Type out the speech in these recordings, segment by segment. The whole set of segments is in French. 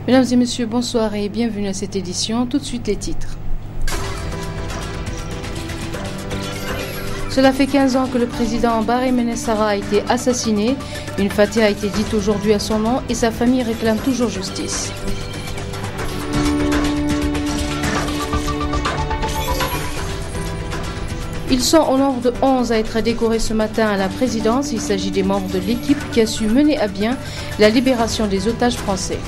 Mesdames et messieurs, bonsoir et bienvenue à cette édition. Tout de suite les titres. Cela fait 15 ans que le président Baré Ménessara a été assassiné. Une fatia a été dite aujourd'hui à son nom et sa famille réclame toujours justice. Ils sont au nombre de 11 à être décorés ce matin à la présidence. Il s'agit des membres de l'équipe qui a su mener à bien la libération des otages français.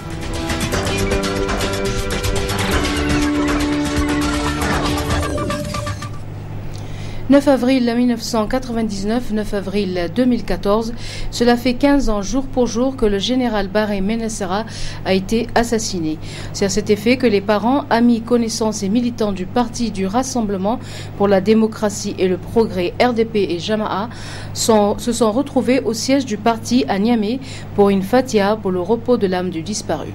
« 9 avril 1999, 9 avril 2014, cela fait 15 ans jour pour jour que le général Baré Ménessara a été assassiné. C'est à cet effet que les parents, amis, connaissances et militants du Parti du Rassemblement pour la démocratie et le progrès RDP et Jama'a se sont retrouvés au siège du parti à Niamey pour une fatia pour le repos de l'âme du disparu.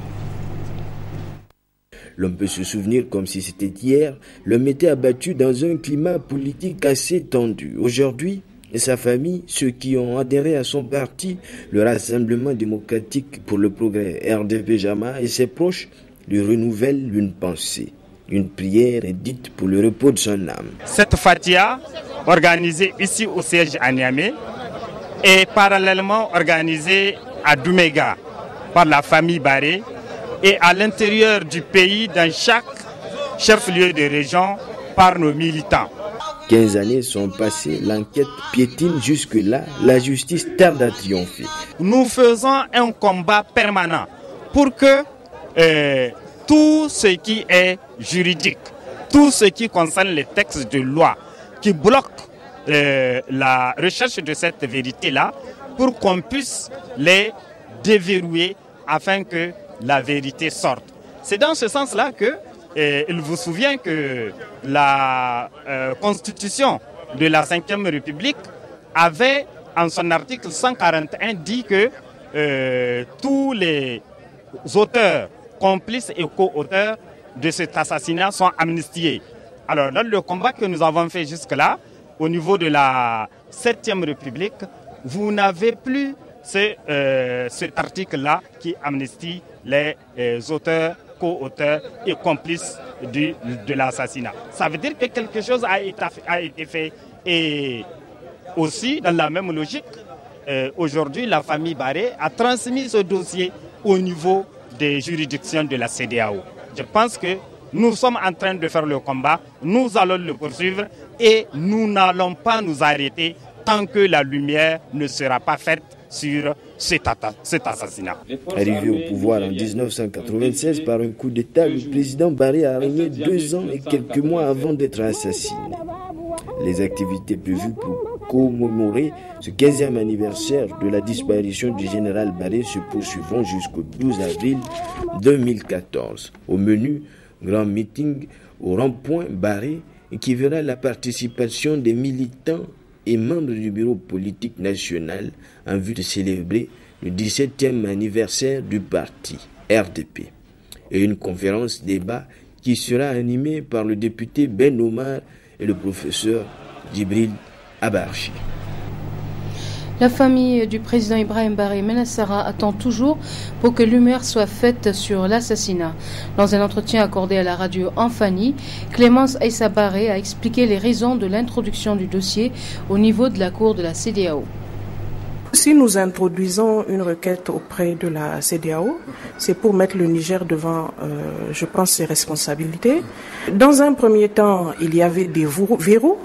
L'on peut se souvenir comme si c'était hier, l'homme était abattu dans un climat politique assez tendu. Aujourd'hui, sa famille, ceux qui ont adhéré à son parti, le Rassemblement démocratique pour le progrès RDP Jama'a et ses proches, lui renouvellent une pensée. Une prière est dite pour le repos de son âme. Cette fatia, organisée ici au siège à Niamey, est parallèlement organisée à Doumega par la famille Baré, et à l'intérieur du pays, dans chaque chef-lieu de région, par nos militants. 15 années sont passées, l'enquête piétine jusque-là, la justice tarde à triompher. Nous faisons un combat permanent pour que tout ce qui est juridique, tout ce qui concerne les textes de loi qui bloquent la recherche de cette vérité-là, pour qu'on puisse les déverrouiller afin que la vérité sorte. C'est dans ce sens-là que, il vous souvient que la Constitution de la Ve République avait, en son article 141, dit que tous les auteurs, complices et co-auteurs de cet assassinat sont amnistiés. Alors, dans le combat que nous avons fait jusque-là, au niveau de la Ve République, vous n'avez plus cet article-là qui amnistie les auteurs, co-auteurs et complices de l'assassinat. Ça veut dire que quelque chose a été fait. Et aussi, dans la même logique, aujourd'hui, la famille Baré a transmis ce dossier au niveau des juridictions de la CEDEAO. Je pense que nous sommes en train de faire le combat, nous allons le poursuivre et nous n'allons pas nous arrêter tant que la lumière ne sera pas faite sur cet assassinat. Arrivé au pouvoir en 1996 par un coup d'État, le président Baré a régné 2 ans et quelques mois avant d'être assassiné. Les activités prévues pour commémorer ce 15e anniversaire de la disparition du général Baré se poursuivront jusqu'au 12 avril 2014. Au menu, grand meeting au rond-point Baré qui verra la participation des militants et membres du bureau politique national en vue de célébrer le 17e anniversaire du parti RDP et une conférence débat qui sera animée par le député Ben Omar et le professeur Djibril Abarchi. La famille du président Ibrahim Baré Ménessara attend toujours pour que lumière soit faite sur l'assassinat. Dans un entretien accordé à la radio Enfani, Clémence Aïssa Baré a expliqué les raisons de l'introduction du dossier au niveau de la cour de la CEDEAO. Si nous introduisons une requête auprès de la CEDEAO, c'est pour mettre le Niger devant, je pense, ses responsabilités. Dans un premier temps, il y avait des verrous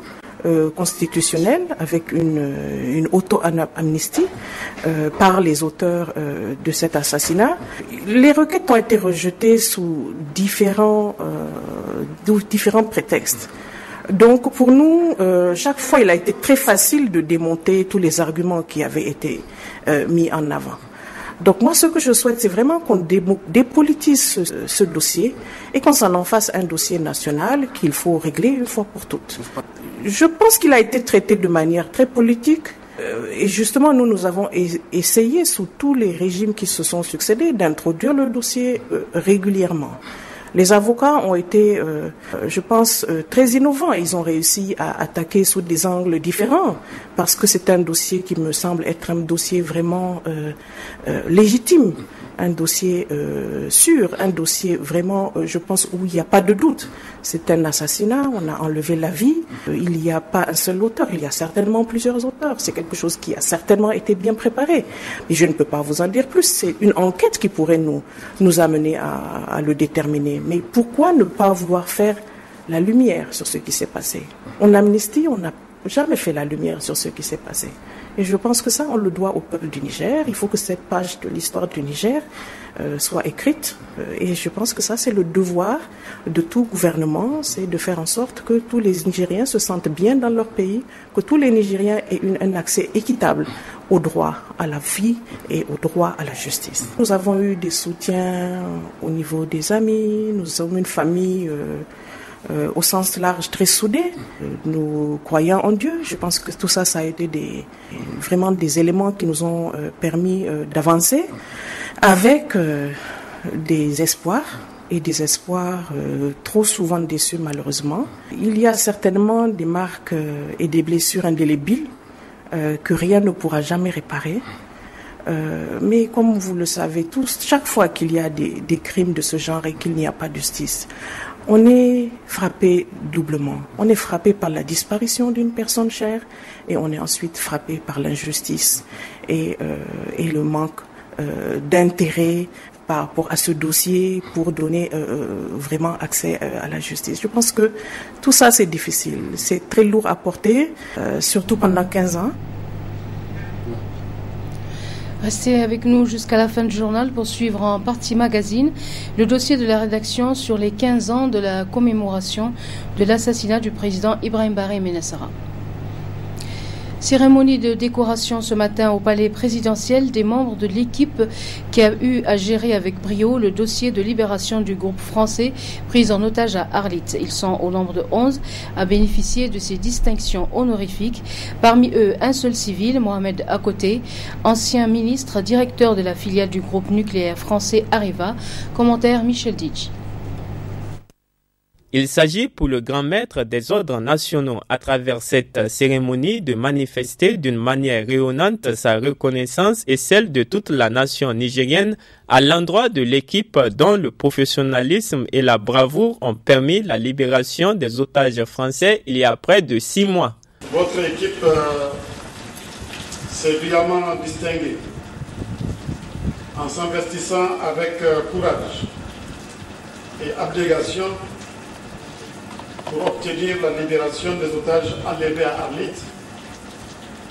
constitutionnelle avec une auto-amnistie par les auteurs de cet assassinat. Les requêtes ont été rejetées sous différents prétextes. Donc pour nous, chaque fois, il a été très facile de démonter tous les arguments qui avaient été mis en avant. Donc moi, ce que je souhaite, c'est vraiment qu'on dépolitise ce dossier et qu'on s'en en fasse un dossier national qu'il faut régler une fois pour toutes. Je pense qu'il a été traité de manière très politique et justement, nous avons essayé sous tous les régimes qui se sont succédés d'introduire le dossier régulièrement. Les avocats ont été, je pense, très innovants. Ils ont réussi à attaquer sous des angles différents parce que c'est un dossier qui me semble être un dossier vraiment légitime, un dossier sûr, un dossier vraiment, je pense, où il n'y a pas de doute. C'est un assassinat, on a enlevé la vie, il n'y a pas un seul auteur, il y a certainement plusieurs auteurs. C'est quelque chose qui a certainement été bien préparé. Mais je ne peux pas vous en dire plus, c'est une enquête qui pourrait nous amener à le déterminer. Mais pourquoi ne pas vouloir faire la lumière sur ce qui s'est passé? En amnistie, on n'a jamais fait la lumière sur ce qui s'est passé. Et je pense que ça, on le doit au peuple du Niger. Il faut que cette page de l'histoire du Niger soit écrite. Et je pense que ça, c'est le devoir de tout gouvernement, c'est de faire en sorte que tous les Nigériens se sentent bien dans leur pays, que tous les Nigériens aient un accès équitable au droit à la vie et au droit à la justice. Nous avons eu des soutiens au niveau des amis, nous sommes une famille au sens large très soudée. Nous croyons en Dieu. Je pense que tout ça, ça a été vraiment des éléments qui nous ont permis d'avancer avec des espoirs et des espoirs trop souvent déçus malheureusement. Il y a certainement des marques et des blessures indélébiles que rien ne pourra jamais réparer. Mais comme vous le savez tous, chaque fois qu'il y a des crimes de ce genre et qu'il n'y a pas de justice, on est frappé doublement. On est frappé par la disparition d'une personne chère et on est ensuite frappé par l'injustice et le manque d'intérêt par rapport à ce dossier pour donner vraiment accès à la justice. Je pense que tout ça, c'est difficile. C'est très lourd à porter, surtout pendant 15 ans. Restez avec nous jusqu'à la fin du journal pour suivre en partie magazine le dossier de la rédaction sur les 15 ans de la commémoration de l'assassinat du président Ibrahim Baré Menassara. Cérémonie de décoration ce matin au palais présidentiel des membres de l'équipe qui a eu à gérer avec brio le dossier de libération du groupe français pris en otage à Arlit. Ils sont au nombre de 11 à bénéficier de ces distinctions honorifiques. Parmi eux, un seul civil, Mohamed Akoté, ancien ministre, directeur de la filiale du groupe nucléaire français Areva. Commentaire Michel Didj. Il s'agit pour le grand maître des ordres nationaux à travers cette cérémonie de manifester d'une manière rayonnante sa reconnaissance et celle de toute la nation nigérienne à l'endroit de l'équipe dont le professionnalisme et la bravoure ont permis la libération des otages français il y a près de 6 mois. Votre équipe s'est brillamment distinguée en s'investissant avec courage et abnégation pour obtenir la libération des otages enlevés à Arlit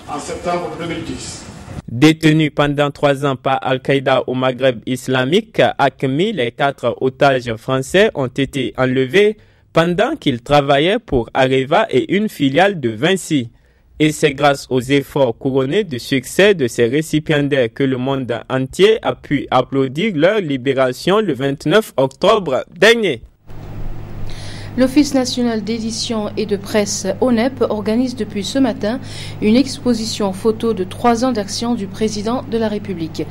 en septembre 2010. Détenu pendant 3 ans par Al-Qaïda au Maghreb islamique, Hakmi, les 4 otages français ont été enlevés pendant qu'ils travaillaient pour Areva et une filiale de Vinci. Et c'est grâce aux efforts couronnés de succès de ces récipiendaires que le monde entier a pu applaudir leur libération le 29 octobre dernier. L'Office national d'édition et de presse ONEP organise depuis ce matin une exposition photo de 3 ans d'action du président de la République.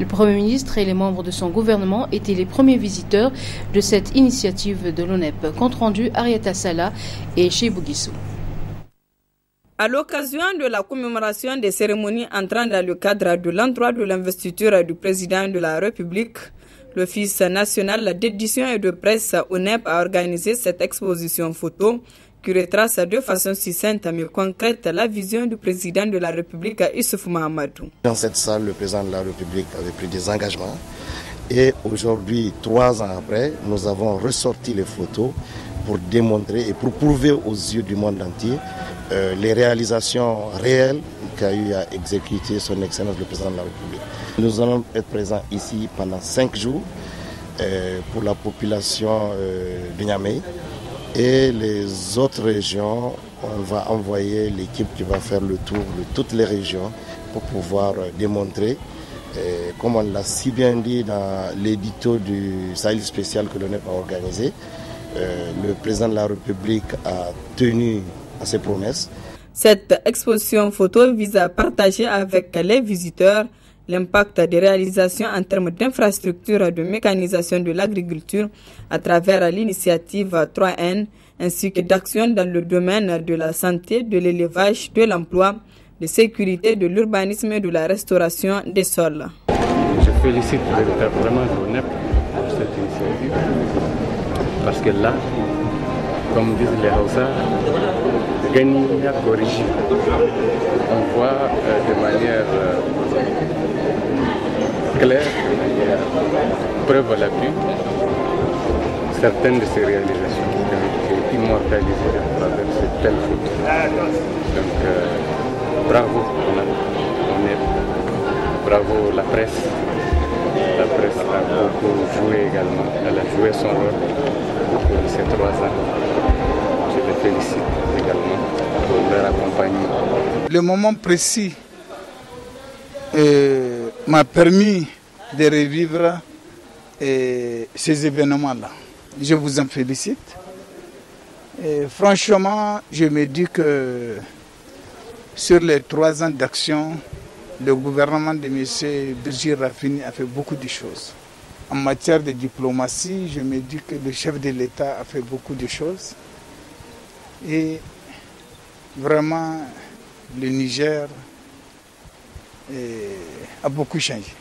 Le Premier ministre et les membres de son gouvernement étaient les premiers visiteurs de cette initiative de l'ONEP. Compte rendu Arieta Sala et Cheibou Guissou. À l'occasion de la commémoration des cérémonies entrant dans le cadre de l'endroit de l'investiture du président de la République, l'Office national d'édition et de presse ONEP a organisé cette exposition photo qui retrace de façon succincte mais concrète la vision du président de la République, Issoufou Mahamadou. Dans cette salle, le président de la République avait pris des engagements et aujourd'hui, 3 ans après, nous avons ressorti les photos pour démontrer et pour prouver aux yeux du monde entier les réalisations réelles qu'a eu à exécuter son Excellence le président de la République. Nous allons être présents ici pendant 5 jours pour la population de Niamey et les autres régions. On va envoyer l'équipe qui va faire le tour de toutes les régions pour pouvoir démontrer, comme on l'a si bien dit dans l'édito du Sahel spécial que l'ONEP a organisé, le président de la République a tenu à ses promesses. Cette exposition photo vise à partager avec les visiteurs l'impact des réalisations en termes d'infrastructures de mécanisation de l'agriculture à travers l'initiative 3N, ainsi que d'actions dans le domaine de la santé, de l'élevage, de l'emploi, de sécurité, de l'urbanisme et de la restauration des sols. Je félicite vraiment l'ONEP pour cette initiative. Parce que là, comme disent les Hausa, gagner à corriger. On voit de manière claire, preuve à l'appui, certaines de ces réalisations qui ont été immortalisées à travers cette telle photo. Donc, bravo on est, bravo la presse. La presse a beaucoup joué également, elle a joué son rôle pour ces 3 ans. Je les félicite également pour leur accompagnement. Le moment précis m'a permis de revivre ces événements-là. Je vous en félicite. Et franchement, je me dis que sur les 3 ans d'action, le gouvernement de M. Birji Rafini a fait beaucoup de choses. En matière de diplomatie, je me dis que le chef de l'État a fait beaucoup de choses. Et vraiment, le Niger a beaucoup changé.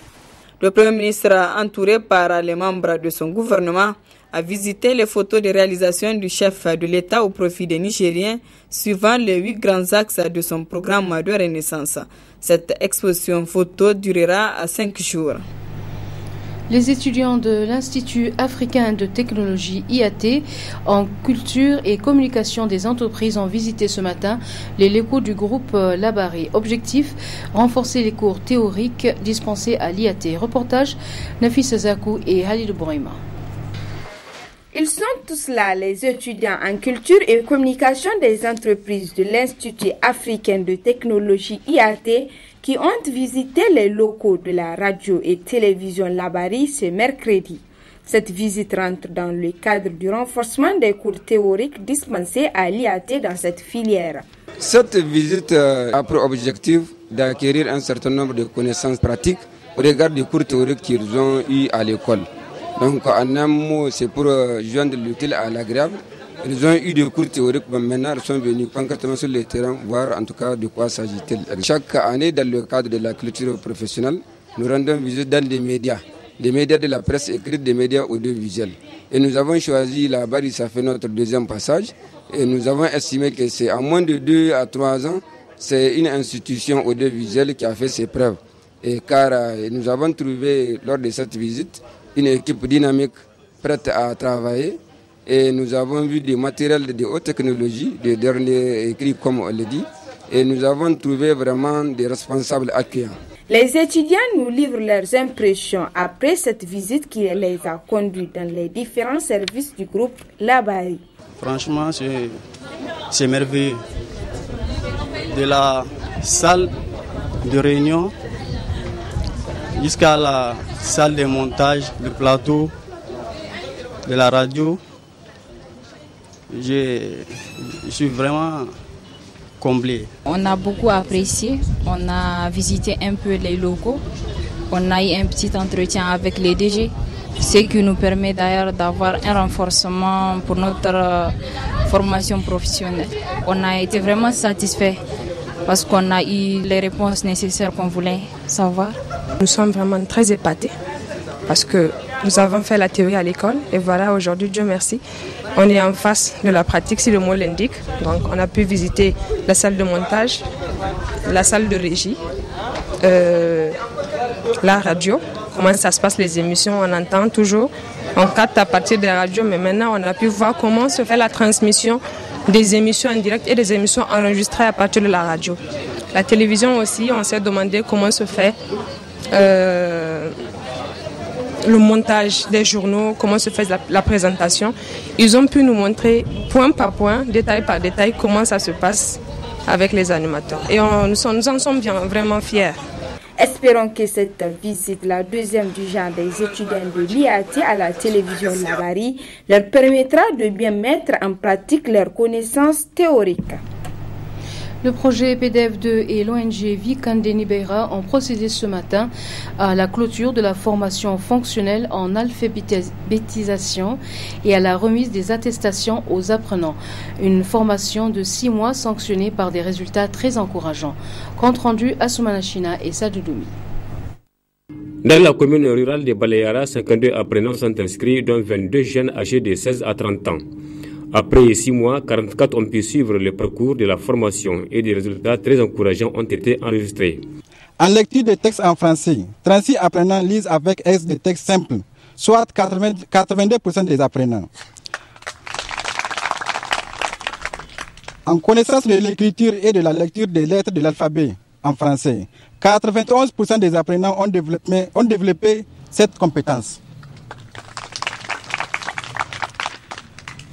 Le Premier ministre, entouré par les membres de son gouvernement, a visité les photos de réalisation du chef de l'État au profit des Nigériens, suivant les 8 grands axes de son programme de renaissance. Cette exposition photo durera 5 jours. Les étudiants de l'Institut africain de technologie IAT en culture et communication des entreprises ont visité ce matin les locaux du groupe Labaré. Objectif, renforcer les cours théoriques dispensés à l'IAT. Reportage, Nafis Zakou et Halid Bourima. Ils sont tous là, les étudiants en culture et communication des entreprises de l'Institut africain de technologie IAT qui ont visité les locaux de la radio et télévision Labari ce mercredi. Cette visite rentre dans le cadre du renforcement des cours théoriques dispensés à l'IAT dans cette filière. Cette visite a pour objectif d'acquérir un certain nombre de connaissances pratiques au regard des cours théoriques qu'ils ont eu à l'école. Donc en un mot, c'est pour joindre l'utile à l'agréable. Ils ont eu des cours théoriques, mais maintenant ils sont venus concrètement sur le terrain, voir en tout cas de quoi s'agit-il. Chaque année, dans le cadre de la culture professionnelle, nous rendons visite dans des médias de la presse écrite, des médias audiovisuels. Et nous avons choisi la Labari, ça fait notre 2e passage, et nous avons estimé que c'est en moins de 2 à 3 ans, c'est une institution audiovisuelle qui a fait ses preuves. Et car nous avons trouvé lors de cette visite une équipe dynamique prête à travailler. Et nous avons vu des matériels de haute technologie, des derniers écrits comme on le dit, et nous avons trouvé vraiment des responsables accueillants. Les étudiants nous livrent leurs impressions après cette visite qui les a conduits dans les différents services du groupe Labari. Franchement, c'est merveilleux. De la salle de réunion jusqu'à la salle de montage, le plateau de la radio. Je suis vraiment comblé. On a beaucoup apprécié, on a visité un peu les locaux, on a eu un petit entretien avec les DG, ce qui nous permet d'ailleurs d'avoir un renforcement pour notre formation professionnelle. On a été vraiment satisfaits parce qu'on a eu les réponses nécessaires qu'on voulait savoir. Nous sommes vraiment très épatés parce que nous avons fait la théorie à l'école et voilà, aujourd'hui, Dieu merci, on est en face de la pratique, si le mot l'indique. Donc on a pu visiter la salle de montage, la salle de régie, la radio, comment ça se passe les émissions, on entend toujours, on capte à partir des radios, mais maintenant on a pu voir comment se fait la transmission des émissions en direct et des émissions enregistrées à partir de la radio. La télévision aussi, on s'est demandé comment se fait le montage des journaux, comment se fait la présentation. Ils ont pu nous montrer point par point, détail par détail, comment ça se passe avec les animateurs. Et nous en sommes bien, vraiment fiers. Espérons que cette visite, la 2e du genre des étudiants de l'IAT à la télévision Labari, leur permettra de bien mettre en pratique leurs connaissances théoriques. Le projet PDF2 et l'ONG Vikande Nibeira ont procédé ce matin à la clôture de la formation fonctionnelle en alphabétisation et à la remise des attestations aux apprenants. Une formation de 6 mois sanctionnée par des résultats très encourageants. Compte rendu à Soumanachina et Sadoudoumi. Dans la commune rurale de Balayara, 52 apprenants sont inscrits, dont 22 jeunes âgés de 16 à 30 ans. Après 6 mois, 44 ont pu suivre le parcours de la formation et des résultats très encourageants ont été enregistrés. En lecture des textes en français, 36 apprenants lisent avec aise des textes simples, soit 82% des apprenants. En connaissance de l'écriture et de la lecture des lettres de l'alphabet en français, 91% des apprenants ont développé cette compétence.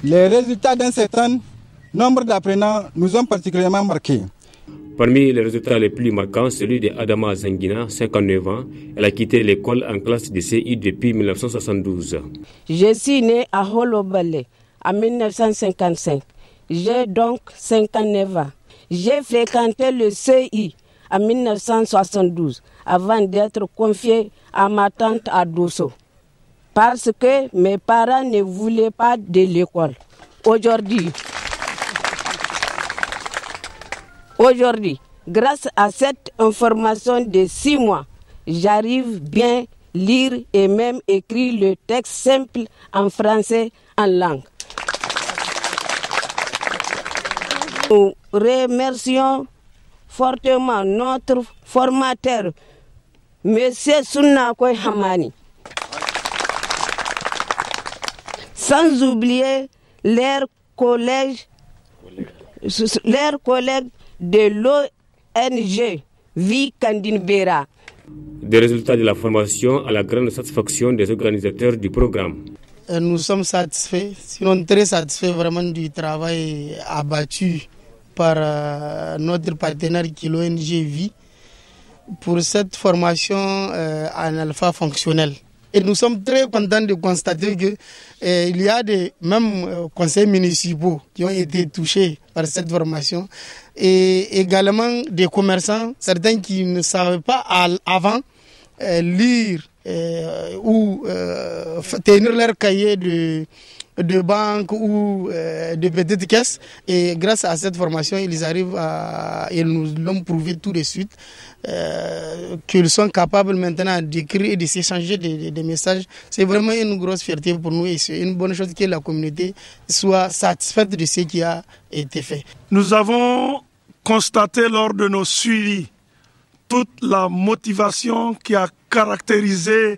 Les résultats d'un certain nombre d'apprenants nous ont particulièrement marqués. Parmi les résultats les plus marquants, celui de Adama Zangina, 59 ans. Elle a quitté l'école en classe de CI depuis 1972. Je suis née à Holobale en 1955. J'ai donc 59 ans. J'ai fréquenté le CI en 1972 avant d'être confiée à ma tante à Dosso. Parce que mes parents ne voulaient pas de l'école. Aujourd'hui, grâce à cette information de 6 mois, j'arrive bien lire et même écrire le texte simple en français en langue. Nous remercions fortement notre formateur, M. Sunnakoy Hamani. Sans oublier leurs collègues de l'ONG Vie Kandinbera. Des résultats de la formation à la grande satisfaction des organisateurs du programme. Nous sommes satisfaits, sinon très satisfaits vraiment du travail abattu par notre partenaire qui est l'ONG Vie pour cette formation en alpha fonctionnel. Et nous sommes très contents de constater qu'il y a même conseils municipaux qui ont été touchés par cette formation et également des commerçants, certains qui ne savaient pas avant lire ou tenir leur cahier de banque ou de petites caisses. Et grâce à cette formation, ils arrivent et nous l'ont prouvé tout de suite, qu'ils sont capables maintenant d'écrire et de s'échanger des messages. C'est vraiment une grosse fierté pour nous et c'est une bonne chose que la communauté soit satisfaite de ce qui a été fait. Nous avons constaté lors de nos suivis toute la motivation qui a caractérisé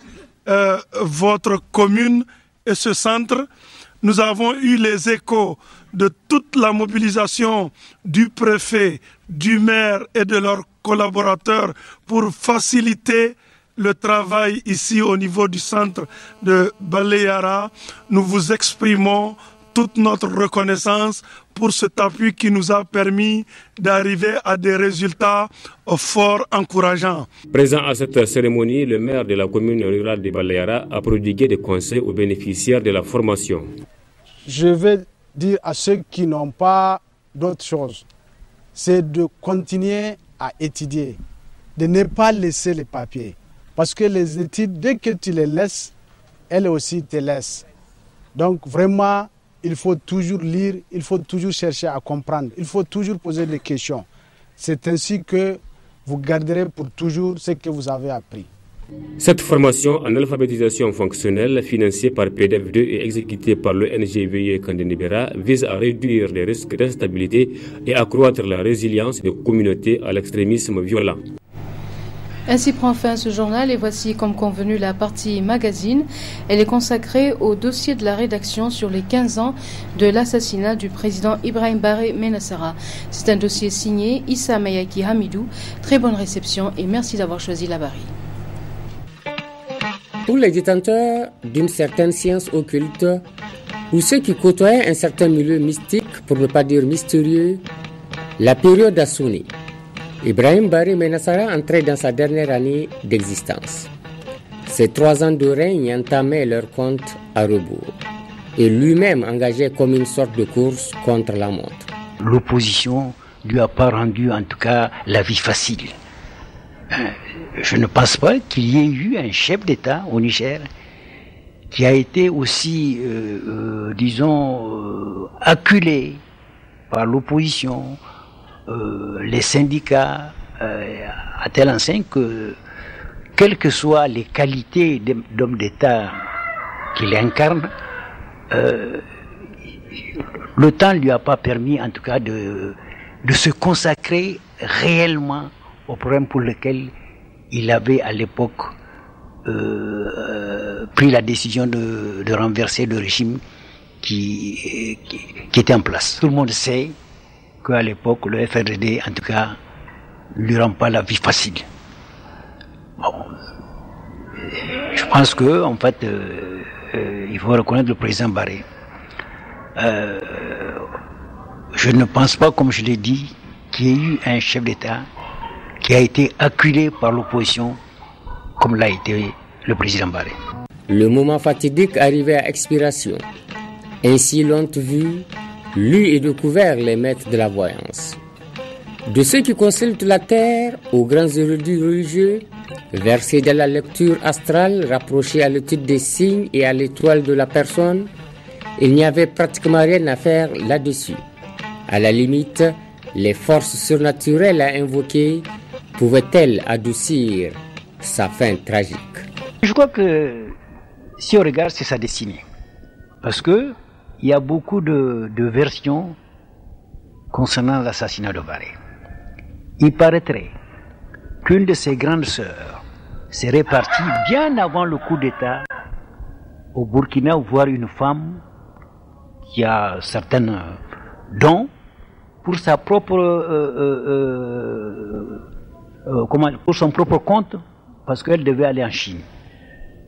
votre commune et ce centre. Nous avons eu les échos de toute la mobilisation du préfet, du maire et de leurs collaborateurs pour faciliter le travail ici au niveau du centre de Balayara. Nous vous exprimons toute notre reconnaissance pour cet appui qui nous a permis d'arriver à des résultats fort encourageants. Présent à cette cérémonie, le maire de la commune rurale de Balayara a prodigué des conseils aux bénéficiaires de la formation. Je vais dire à ceux qui n'ont pas d'autre chose, c'est de continuer à étudier, de ne pas laisser les papiers. Parce que les études, dès que tu les laisses, elles aussi te laissent. Donc vraiment, il faut toujours lire, il faut toujours chercher à comprendre, il faut toujours poser des questions. C'est ainsi que vous garderez pour toujours ce que vous avez appris. Cette formation en alphabétisation fonctionnelle, financée par PDF2 et exécutée par l'ONG VIE Kandinbera, vise à réduire les risques d'instabilité et accroître la résilience des communautés à l'extrémisme violent. Ainsi prend fin ce journal et voici comme convenu la partie magazine. Elle est consacrée au dossier de la rédaction sur les 15 ans de l'assassinat du président Ibrahim Baré Menassara. C'est un dossier signé Issa Mayaki Hamidou. Très bonne réception et merci d'avoir choisi la Bari. Pour les détenteurs d'une certaine science occulte ou ceux qui côtoient un certain milieu mystique, pour ne pas dire mystérieux, la période a sonné. Ibrahim Baré Menassara entrait dans sa dernière année d'existence. Ces 3 ans de règne entamaient leur compte à rebours et lui-même engagé comme une sorte de course contre la montre. L'opposition lui a pas rendu en tout cas la vie facile. Je ne pense pas qu'il y ait eu un chef d'État au Niger qui a été aussi, acculé par l'opposition, les syndicats, à tel enseigne que quelles que soient les qualités d'homme d'État qu'il incarne, le temps ne lui a pas permis, en tout cas, de se consacrer réellement aux problèmes pour lesquels il avait à l'époque pris la décision de renverser le régime qui était en place. Tout le monde sait qu'à l'époque, le FRDD, en tout cas, ne lui rend pas la vie facile. Bon. Je pense que, en fait, il faut reconnaître le président Barré. Je ne pense pas, comme je l'ai dit, qu'il y ait eu un chef d'État qui a été acculé par l'opposition comme l'a été le président Barré. Le moment fatidique arrivait à expiration. Ainsi l'ont vu, lu et découvert les maîtres de la voyance. De ceux qui consultent la terre aux grands érudits religieux, versés dans la lecture astrale, rapprochés à l'étude des signes et à l'étoile de la personne, il n'y avait pratiquement rien à faire là-dessus. À la limite, les forces surnaturelles à invoquer pouvaient-elles adoucir sa fin tragique? Je crois que si on regarde, c'est sa destinée. Parce que il y a beaucoup de versions concernant l'assassinat de Barré. Il paraîtrait qu'une de ses grandes sœurs serait partie bien avant le coup d'État au Burkina voir une femme qui a certains dons pour sa propre pour son propre compte, parce qu'elle devait aller en Chine.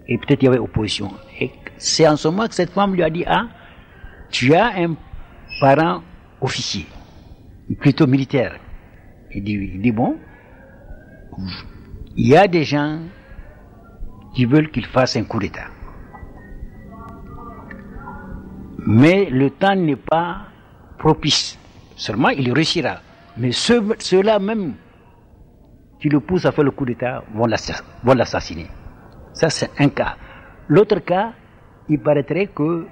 Et peut-être il y avait opposition. Et c'est en ce moment que cette femme lui a dit: ah, tu as un parent officier, plutôt militaire. Il dit bon, il y a des gens qui veulent qu'il fasse un coup d'État. Mais le temps n'est pas propice. Seulement, il réussira. Mais ceux-là même qui le poussent à faire le coup d'État vont l'assassiner. Ça, c'est un cas. L'autre cas, il paraîtrait que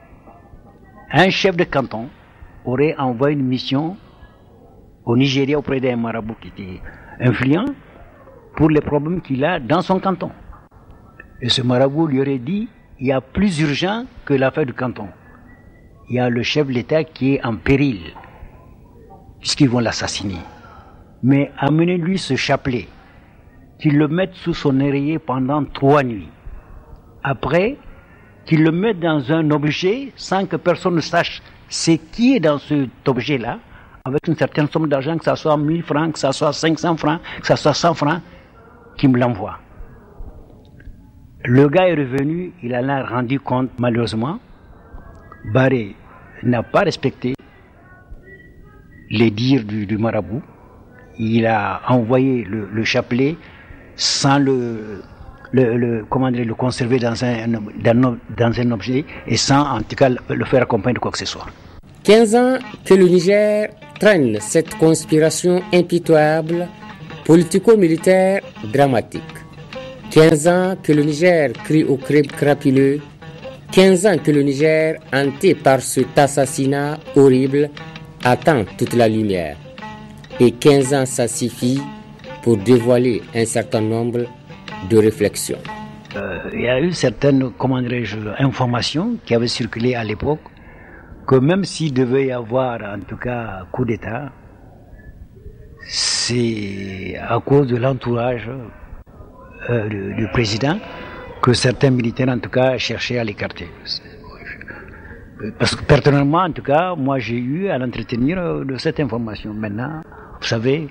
un chef de canton aurait envoyé une mission au Nigeria auprès d'un marabout qui était influent pour les problèmes qu'il a dans son canton. Et ce marabout lui aurait dit: il y a plus urgent que l'affaire du canton. Il y a le chef de l'État qui est en péril, puisqu'ils vont l'assassiner. Mais amenez-lui ce chapelet, qu'il le mette sous son oreiller pendant 3 nuits. Après, qu'il le mette dans un objet sans que personne ne sache ce qui est dans cet objet-là, avec une certaine somme d'argent, que ce soit 1000 francs, que ce soit 500 francs, que ce soit 100 francs, qu'il me l'envoie. Le gars est revenu, il en a rendu compte, malheureusement. Barré n'a pas respecté les dires du marabout. Il a envoyé le chapelet sans le conserver dans un objet et sans en tout cas le faire accompagner de quoi que ce soit. 15 ans que le Niger traîne cette conspiration impitoyable, politico-militaire dramatique. 15 ans que le Niger crie au crime crapuleux. 15 ans que le Niger, hanté par cet assassinat horrible, attend toute la lumière. Et 15 ans, ça suffit pour dévoiler un certain nombre de réflexions. Il y a eu certaines, informations qui avaient circulé à l'époque, que même s'il devait y avoir, en tout cas, coup d'État, c'est à cause de l'entourage du président que certains militaires, en tout cas, cherchaient à l'écarter. Parce que personnellement, en tout cas, moi j'ai eu à l'entretenir de cette information. Maintenant, vous savez,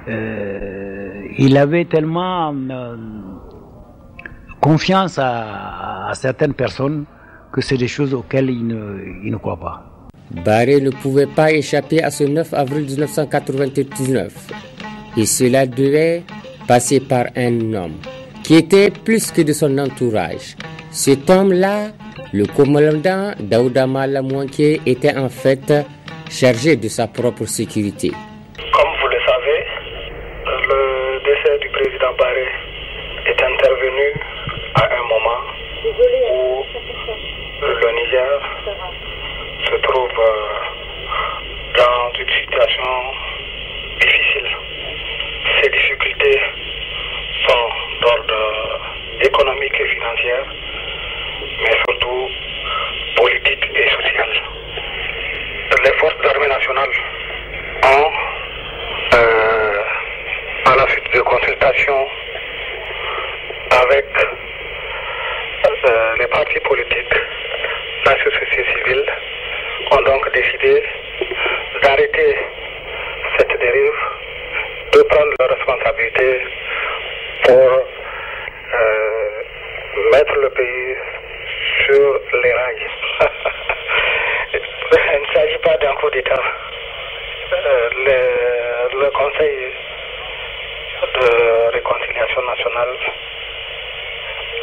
il avait tellement confiance à certaines personnes que c'est des choses auxquelles il ne croit pas. Barré ne pouvait pas échapper à ce 9 avril 1999. Et cela devait passer par un homme qui était plus que de son entourage. Cet homme-là, le commandant Daouda Malamouanké, était en fait chargé de sa propre sécurité. Comme vous le savez, le décès du président Barré est intervenu à un moment où le Niger se trouve dans une situation difficile. Ces difficultés sont d'ordre concertation avec les partis politiques, la société civile, ont donc décidé d'arrêter cette dérive, de prendre leurs responsabilités pour mettre le pays sur les rails. Il ne s'agit pas d'un coup d'État. Le Conseil de réconciliation nationale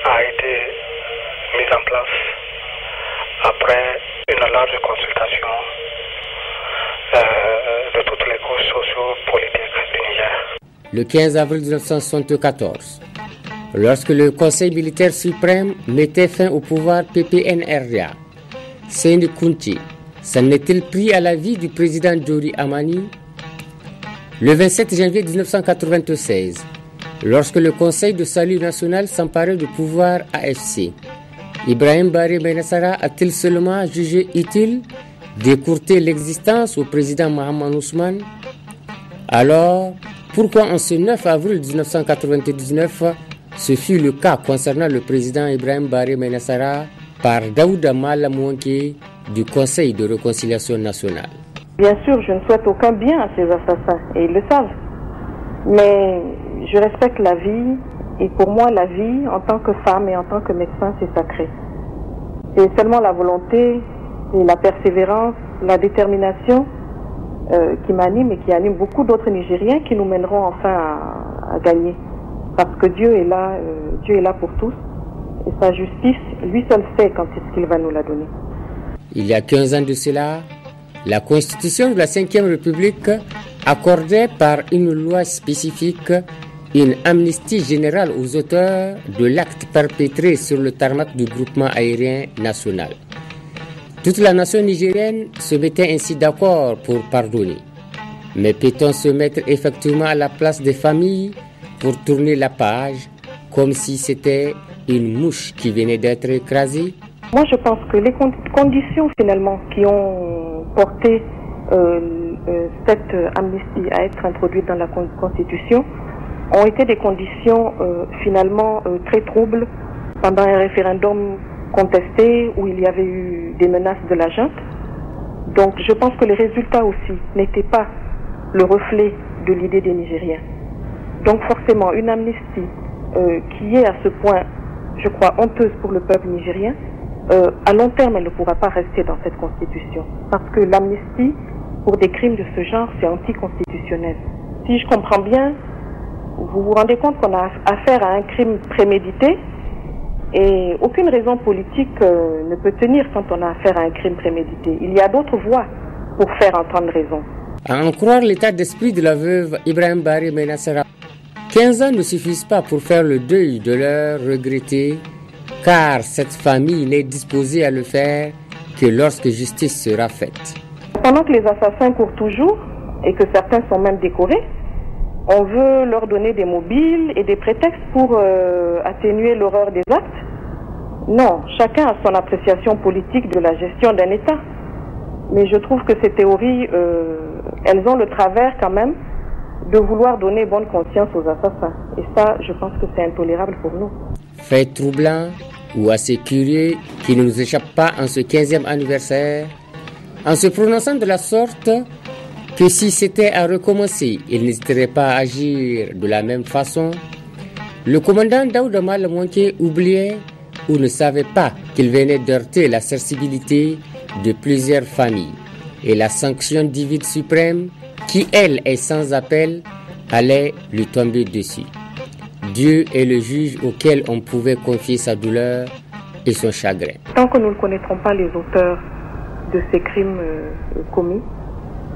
a été mis en place après une large consultation de toutes les couches socio-politiques du Niger. Le 15 avril 1974, lorsque le Conseil militaire suprême mettait fin au pouvoir PPNRA, Seyni Kounti s'en est-il pris à la vie du président Jori Hamani? Le 27 janvier 1996, lorsque le Conseil de salut national s'emparait du pouvoir AFC, Ibrahim Barry Menassara a-t-il seulement jugé utile d'écourter l'existence au président Mohamed Ousmane? Alors, pourquoi en ce 9 avril 1999, ce fut le cas concernant le président Ibrahim Barry Menassara par Daouda Malamouanké du Conseil de réconciliation nationale? Bien sûr, je ne souhaite aucun bien à ces assassins, et ils le savent. Mais je respecte la vie, et pour moi, la vie, en tant que femme et en tant que médecin, c'est sacré. C'est seulement la volonté et la persévérance, la détermination qui m'anime et qui anime beaucoup d'autres Nigériens qui nous mèneront enfin à gagner. Parce que Dieu est là pour tous. Et sa justice, lui seul sait quand est-ce qu'il va nous la donner. Il y a 15 ans de cela, la Constitution de la Ve République accordait par une loi spécifique une amnistie générale aux auteurs de l'acte perpétré sur le tarmac du groupement aérien national. Toute la nation nigérienne se mettait ainsi d'accord pour pardonner. Mais peut-on se mettre effectivement à la place des familles pour tourner la page comme si c'était une mouche qui venait d'être écrasée? Moi, je pense que les conditions finalement qui ont porté cette amnistie à être introduite dans la Constitution ont été des conditions finalement très troubles pendant un référendum contesté où il y avait eu des menaces de la junte. Donc je pense que les résultats aussi n'étaient pas le reflet de l'idée des Nigériens. Donc forcément une amnistie qui est à ce point, je crois, honteuse pour le peuple nigérien, à long terme elle ne pourra pas rester dans cette constitution. Parce que l'amnistie pour des crimes de ce genre, c'est anticonstitutionnel. Si je comprends bien, vous vous rendez compte qu'on a affaire à un crime prémédité et aucune raison politique ne peut tenir quand on a affaire à un crime prémédité. Il y a d'autres voies pour faire entendre raison. À en croire l'état d'esprit de la veuve Ibrahim Barry Menassara, 15 ans ne suffisent pas pour faire le deuil de leur regretté, car cette famille n'est disposée à le faire que lorsque justice sera faite. Pendant que les assassins courent toujours et que certains sont même décorés, on veut leur donner des mobiles et des prétextes pour atténuer l'horreur des actes. Non, chacun a son appréciation politique de la gestion d'un État. Mais je trouve que ces théories, elles ont le travers quand même de vouloir donner bonne conscience aux assassins. Et ça, je pense que c'est intolérable pour nous. Fait troublant ou assez curieux qui ne nous échappe pas en ce 15e anniversaire, en se prononçant de la sorte que si c'était à recommencer, il n'hésiterait pas à agir de la même façon, le commandant Daouda Malamouanké oubliait ou ne savait pas qu'il venait d'heurter la sensibilité de plusieurs familles et la sanction divine suprême qui, elle, est sans appel, allait lui tomber dessus. Dieu est le juge auquel on pouvait confier sa douleur et son chagrin. Tant que nous ne connaîtrons pas les auteurs de ces crimes commis,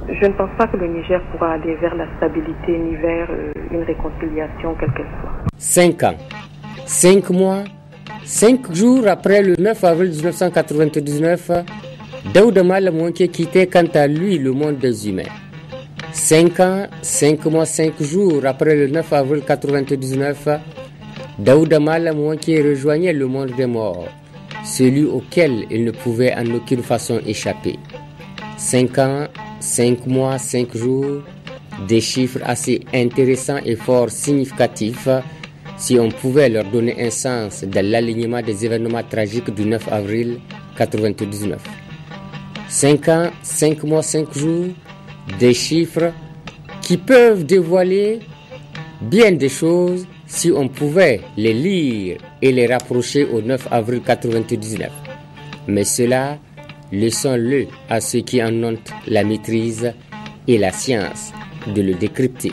je ne pense pas que le Niger pourra aller vers la stabilité ni vers une réconciliation quelle qu'elle soit. 5 ans, 5 mois, 5 jours après le 9 avril 1999, Daouda Malamouanké quittait quant à lui le monde des humains. 5 ans, 5 mois, 5 jours après le 9 avril 1999, Daouda Malamouanké rejoignait le monde des morts, celui auquel il ne pouvait en aucune façon échapper. 5 ans, 5 mois, 5 jours, Des chiffres assez intéressants et fort significatifs si on pouvait leur donner un sens dans l'alignement des événements tragiques du 9 avril 1999. 5 ans, 5 mois, 5 jours, des chiffres qui peuvent dévoiler bien des choses si on pouvait les lire et les rapprocher au 9 avril 1999. Mais cela, laissons-le à ceux qui en ont la maîtrise et la science de le décrypter.